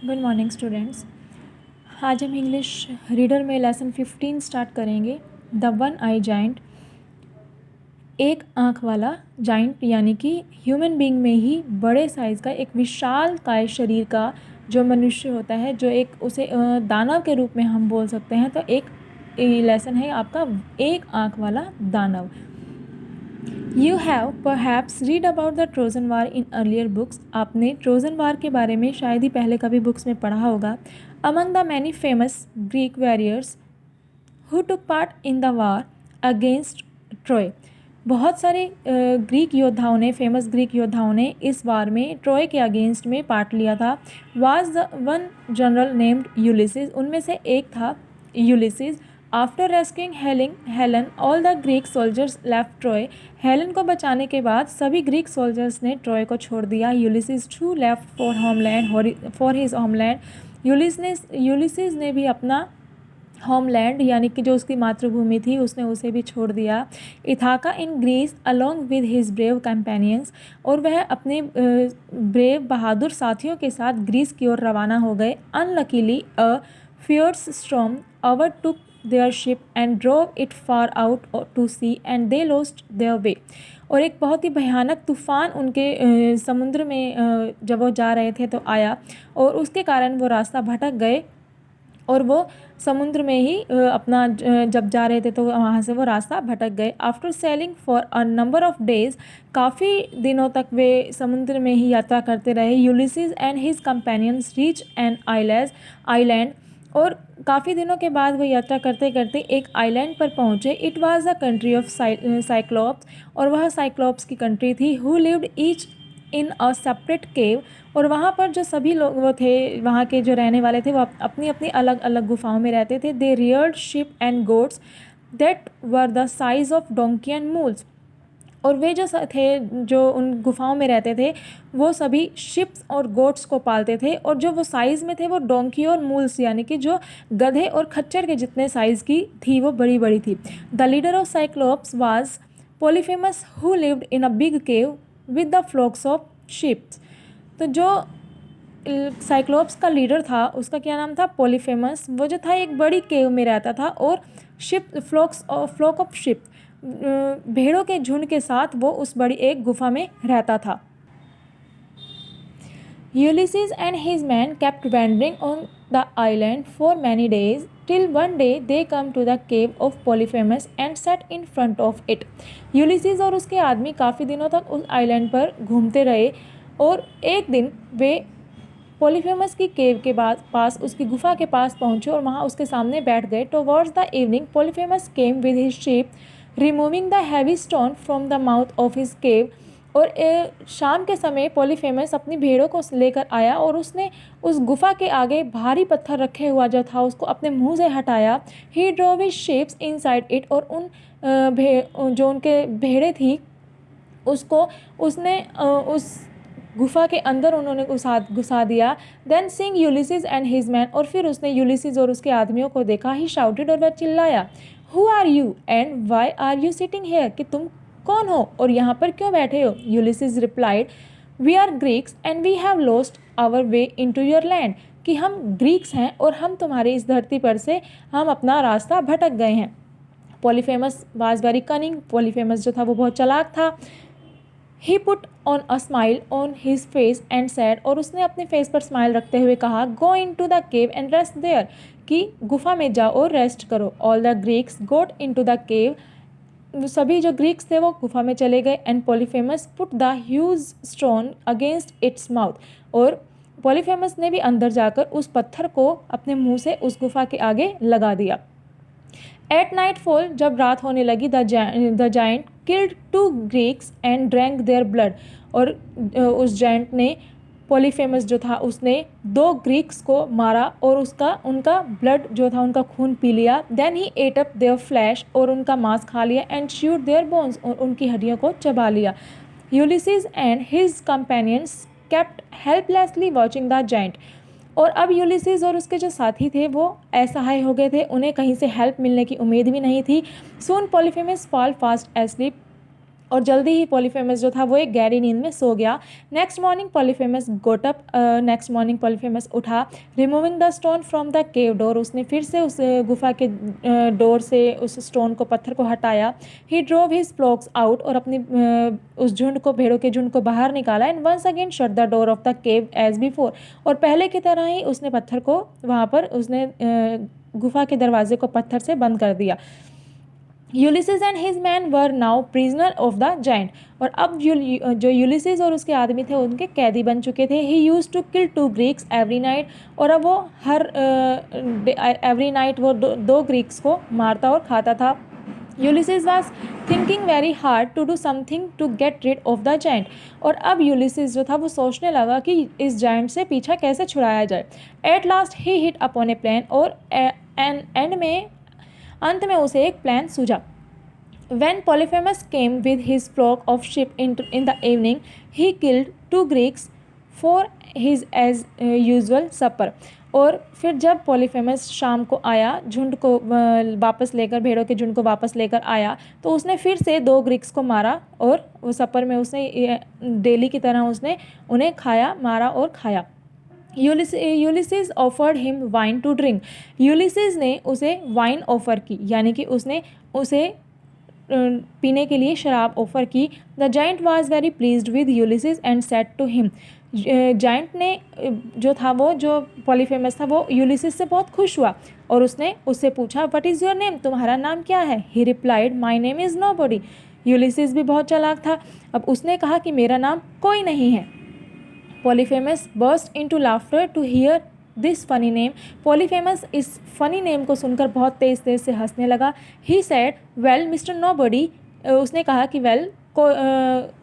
Good morning students. आज हम English reader में लेसन 15 स्टार्ट करेंगे। द वन आई जाइंट, एक आँख वाला जाइंट यानी कि ह्यूमन बीइंग में ही बड़े साइज़ का एक विशाल काय शरीर का जो मनुष्य होता है, जो एक उसे दानव के रूप में हम बोल सकते हैं। तो एक लेसन है आपका एक आँख वाला दानव। You have perhaps read about the Trojan War in earlier books. आपने ट्रोजन वार के बारे में शायद ही पहले कभी बुक्स में पढ़ा होगा। Among the many famous Greek warriors who took part in the war against Troy, बहुत सारे ग्रीक योद्धाओं ने, फेमस ग्रीक योद्धाओं ने इस वार में ट्रॉय के अगेंस्ट में पार्ट लिया था। Was the one general named Ulysses, उनमें से एक था Ulysses. After rescuing Helen all the Greek soldiers left Troy, Helen को बचाने के बाद सभी ग्रीक सोल्जर्स ने ट्रॉय को छोड़ दिया। Ulysses to left for homeland for his homeland, Ulysses ने भी अपना होमलैंड यानी कि जो उसकी मातृभूमि थी उसने उसे भी छोड़ दिया। Ithaca in Greece along with his brave companions, और वह अपने ब्रेव बहादुर साथियों के साथ ग्रीस की ओर रवाना हो गए। Unluckily a fierce storm overtook their ship and drove it far out to sea and they lost their way, और एक बहुत ही भयानक तूफ़ान उनके समुद्र में जब वो जा रहे थे तो आया और उसके कारण वो रास्ता भटक गए और वो समुद्र में ही अपना जब जा रहे थे तो वहाँ से वो रास्ता भटक गए। After selling for a number of days, काफ़ी दिनों तक वे समुद्र में ही यात्रा करते रहे। Ulysses and his companions reach an island, और काफ़ी दिनों के बाद वो यात्रा करते करते एक आइलैंड पर पहुँचे। It was the country of Cyclops, और वह साइक्लोप्स की कंट्री थी। Who lived each in a separate cave, और वहाँ पर जो सभी लोग वो थे, वहाँ के जो रहने वाले थे, वो अपनी अपनी अलग अलग गुफाओं में रहते थे। They reared sheep and goats that were the size of donkey and mules, और वे जो थे जो उन गुफाओं में रहते थे वो सभी शिप्स और गोट्स को पालते थे, और जो वो साइज़ में थे वो डोंकी और मूल्स यानी कि जो गधे और खच्चर के जितने साइज़ की थी वो बड़ी बड़ी थी। The leader of Cyclops was Polyphemus who lived in a big cave with the flocks of sheeps. तो जो साइक्लोप्स का लीडर था उसका क्या नाम था? पोलीफेमस। वो जो था एक बड़ी केव में रहता था और फ्लॉक ऑफ शिप, भेड़ों के झुंड के साथ वो उस बड़ी एक गुफा में रहता था। Ulysses and his man kept wandering on the island for many days till one day they come to the cave of Polyphemus and sat in front of it. Ulysses और उसके आदमी काफ़ी दिनों तक उस आइलैंड पर घूमते रहे और एक दिन वे पॉलीफेमस की केव के पास उसकी गुफा के पास पहुंचे और वहां उसके सामने बैठ गए। Towards the evening Polyphemus came with his sheep removing the heavy stone from the mouth of his cave, और शाम के समय पॉलीफेमस अपनी भेड़ों को लेकर आया और उसने उस गुफा के आगे भारी पत्थर रखे हुआ जो था उसको अपने मुंह से हटाया। He drove his sheeps inside it, और उन जो उनके भेड़ें थी उसको उसने उस गुफा के अंदर उन्होंने घुसा दिया। Then seeing Ulysses and his man, और फिर उसने यूलिसिस और उसके आदमियों को देखा। ही शाउटेड, और वह चिल्लाया, who are you and why are you sitting here, कि तुम कौन हो और यहाँ पर क्यों बैठे हो? Ulysses replied, we are Greeks and we have lost our way into your land, कि हम ग्रीक्स हैं और हम तुम्हारी इस धरती पर से हम अपना रास्ता भटक गए हैं। Polyphemus was very cunning, Polyphemus जो था वो बहुत चालाक था। He put on a smile on his face and said, और उसने अपने फेस पर स्माइल रखते हुए कहा, go into the cave and rest there, कि गुफा में जाओ और रेस्ट करो। All the Greeks got into the cave, सभी जो ग्रीक्स थे वो गुफा में चले गए। And Polyphemus put the huge stone against its mouth, और पॉलीफेमस ने भी अंदर जाकर उस पत्थर को अपने मुंह से उस गुफा के आगे लगा दिया। एट नाइट फॉल, जब रात होने लगी, the giant killed 2 Greeks and drank their blood, और उस जाइंट ने, पॉलीफेमस जो था उसने 2 ग्रीक्स को मारा और उनका ब्लड जो था उनका खून पी लिया। Then he ate up their flesh, और उनका मांस खा लिया। एंड च्यूड देयर बोन्स, और उनकी हड्डियों को चबा लिया। Ulysses and his companions kept helplessly watching the giant, और अब यूलिसिस और उसके जो साथी थे वो असहाय हो गए थे, उन्हें कहीं से हेल्प मिलने की उम्मीद भी नहीं थी। सून पॉलीफेमस फॉल फास्ट एस्लीप, और जल्दी ही पॉलीफेमस जो था वो एक गहरी नींद में सो गया। नेक्स्ट मॉर्निंग पॉलीफेमस उठा। Removing the stone from the cave door, उसने फिर से उस गुफा के डोर से उस स्टोन को, पत्थर को हटाया। ही ड्रोव हिज फ्लॉक्स आउट, और अपनी उस झुंड को, भेड़ों के झुंड को बाहर निकाला। And once again shut the door of the cave as before, और पहले की तरह ही उसने पत्थर को वहाँ पर उसने गुफा के दरवाजे को पत्थर से बंद कर दिया। Ulysses and his man were now prisoner of the giant, और अब जो यूलिसिस और उसके आदमी थे उनके कैदी बन चुके थे। He use to kill 2 Greeks every night, और अब वो हर एवरी नाइट वो 2 ग्रीक्स को मारता और खाता था। Ulysses was thinking very hard to do something to get rid of the giant, और अब यूलिसिस जो था वो सोचने लगा कि इस जाइंट से पीछा कैसे छुड़ाया जाए। At last he hit upon A plan, और अंत में उसे एक प्लान सूझा। When Polyphemus came with his flock of sheep in the evening, he killed 2 Greeks for his as usual supper. और फिर जब पॉलीफेमस शाम को आया, झुंड को वापस लेकर, भेड़ों के झुंड को वापस लेकर आया, तो उसने फिर से 2 ग्रीक्स को मारा, और वो सपर में उसने डेली की तरह उसने उन्हें खाया, मारा और खाया। Ulysses offered him wine to drink, Ulysses ने उसे वाइन ऑफ़र की, यानी कि उसने उसे पीने के लिए शराब ऑफ़र की। The giant was very pleased with Ulysses and said to him, giant ने जो पॉलीफेमस था वो यूलिसिस से बहुत खुश हुआ, और उसने उससे पूछा, व्हाट इज़ योर नेम, तुम्हारा नाम क्या है। ही replied, my name is nobody. Ulysses भी बहुत चालाक था, अब उसने कहा कि मेरा नाम कोई नहीं है। Polyphemus burst into laughter to hear this funny name, Polyphemus इस फनी नेम को सुनकर बहुत तेज़ से हंसने लगा। He said, well mister nobody, उसने कहा कि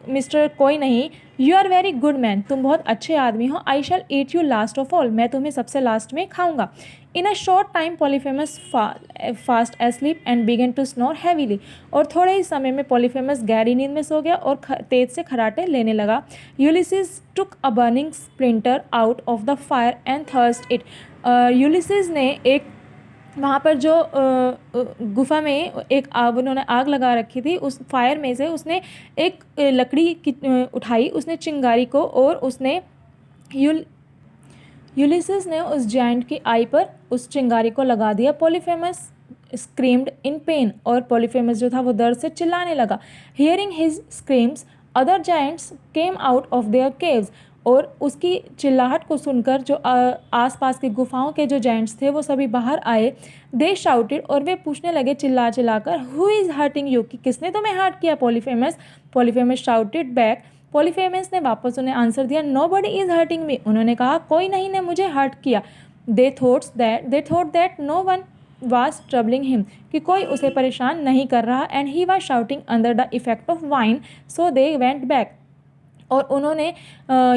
मिस्टर कोई नहीं, you are very good man, तुम बहुत अच्छे आदमी हो। I shall eat you last of all, मैं तुम्हें सबसे लास्ट में खाऊंगा। In a short time Polyphemus fast asleep and began to snore heavily, और थोड़े ही समय में पॉलीफेमस गहरी नींद में सो गया और तेज से खराटे लेने लगा। Ulysses took a burning splinter out of the fire and thrust it, Ulysses ने एक वहाँ पर जो गुफा में एक उन्होंने आग लगा रखी थी, उस फायर में से उसने एक लकड़ी की उठाई, उसने चिंगारी को, और उसने यूलिसिस ने उस जायंट की आई पर उस चिंगारी को लगा दिया। पॉलीफेमस स्क्रीम्ड इन पेन, और पॉलीफेमस जो था वो दर्द से चिल्लाने लगा। Hearing his screams other giants came out of their caves, और उसकी चिल्लाहट को सुनकर जो आसपास की गुफाओं के जो जायंट्स थे वो सभी बाहर आए। दे शाउटेड, और वे पूछने लगे चिल्लाकर, हु इज़ हर्टिंग यू, कि किसने तुम्हें हर्ट किया। पॉलीफेमस शाउटेड बैक, पॉलीफेमस ने वापस उन्हें आंसर दिया, नोबडी इज़ हर्टिंग मी, उन्होंने कहा कोई नहीं ने मुझे हर्ट किया। They thought that no one was troubling him, कि कोई उसे परेशान नहीं कर रहा। And he was shouting under the effect of wine, so they went back, और उन्होंने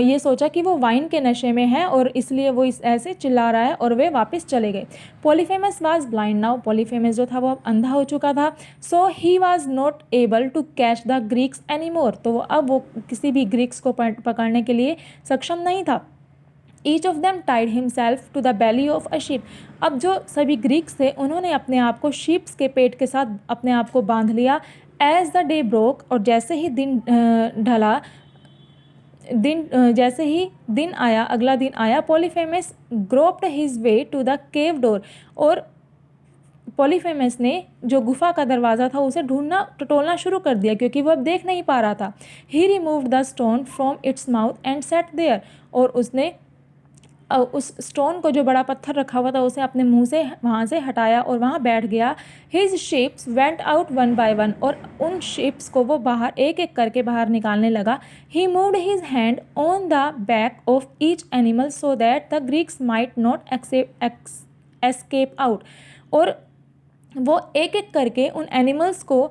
ये सोचा कि वो वाइन के नशे में है और इसलिए वो ऐसे चिल्ला रहा है, और वे वापस चले गए। Polyphemus was blind now, Polyphemus जो था वो अब अंधा हो चुका था। So he was not able to catch the Greeks any more, तो अब वो किसी भी ग्रीक्स को पकड़ने के लिए सक्षम नहीं था। Each of them tied himself to the belly of a ship, अब जो सभी ग्रीक्स थे उन्होंने अपने आप को शीप्स के पेट के साथ अपने आप को बांध लिया। एज द डे ब्रोक, और जैसे ही दिन आया, अगला दिन आया, Polyphemus groped his way to the cave door, और पॉलीफेमस ने जो गुफा का दरवाज़ा था उसे ढूंढना टटोलना शुरू कर दिया, क्योंकि वो अब देख नहीं पा रहा था। He removed the stone from its mouth and sat there, और उसने उस स्टोन को, जो बड़ा पत्थर रखा हुआ था, उसे अपने मुंह से वहाँ से हटाया और वहाँ बैठ गया। His ships went out one by one, और उन शिप्स को वो बाहर एक एक करके बाहर निकालने लगा। He moved his hand on the back of each animal so that the Greeks might not escape out, और वो एक एक करके उन एनिमल्स को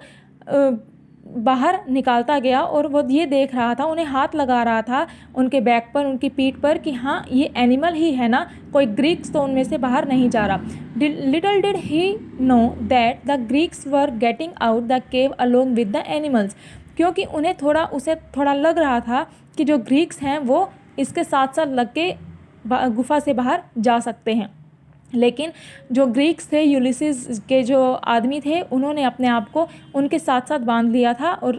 बाहर निकालता गया, और वो ये देख रहा था, उन्हें हाथ लगा रहा था उनके बैक पर, उनकी पीठ पर, कि हाँ ये एनिमल ही है ना, कोई ग्रीक्स तो उनमें से बाहर नहीं जा रहा। Little did he know that the Greeks were getting out the cave along with the animals, क्योंकि उसे थोड़ा लग रहा था कि जो ग्रीक्स हैं वो इसके साथ साथ लग के गुफा से बाहर जा सकते हैं। लेकिन जो ग्रीक्स थे, यूलिसिस के जो आदमी थे, उन्होंने अपने आप को उनके साथ साथ बांध लिया था और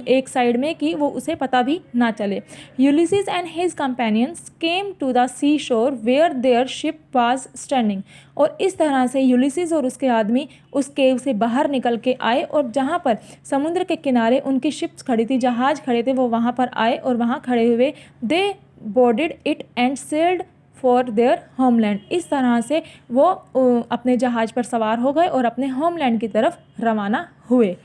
एक साइड में कि वो उसे पता भी ना चले। Ulysses and his companions came to the sea shore where their ship was standing. और इस तरह से यूलिसिस और उसके आदमी उस केव से बाहर निकल के आए और जहाँ पर समुद्र के किनारे उनकी शिप्स खड़ी थी, जहाज़ खड़े थे, वो वहाँ पर आए और वहाँ खड़े हुए they boarded it and sailed for their homeland. इस तरह से वो अपने जहाज़ पर सवार हो गए और अपने होमलैंड की तरफ रवाना हुए।